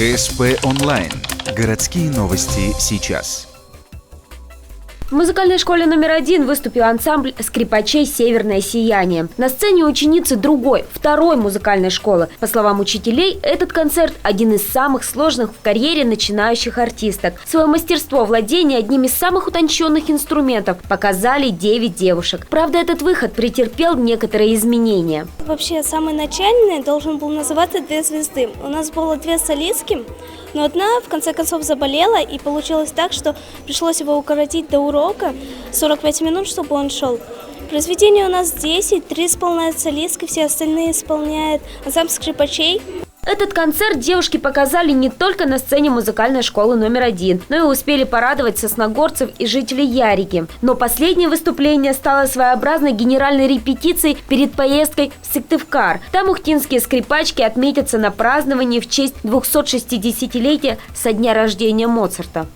ГСП онлайн. Городские новости сейчас. В музыкальной школе номер 1 выступил ансамбль скрипачей «Северное сияние». На сцене ученицы второй музыкальной школы. По словам учителей, этот концерт – один из самых сложных в карьере начинающих артисток. Свое мастерство владения одним из самых утонченных инструментов показали 9 девушек. Правда, этот выход претерпел некоторые изменения. Вообще, самый начальный должен был называться «Две звезды». У нас было 2 солистки, но одна в конце концов заболела, и получилось так, что пришлось его укоротить до урока 45 минут, чтобы он шел. Произведение у нас 10, 3 исполняют солистки, все остальные исполняют ансамбль скрипачей. Этот концерт девушки показали не только на сцене музыкальной школы номер 1, но и успели порадовать сосногорцев и жителей Яриги. Но последнее выступление стало своеобразной генеральной репетицией перед поездкой в Сыктывкар. Там ухтинские скрипачки отметятся на праздновании в честь 260-летия со дня рождения Моцарта.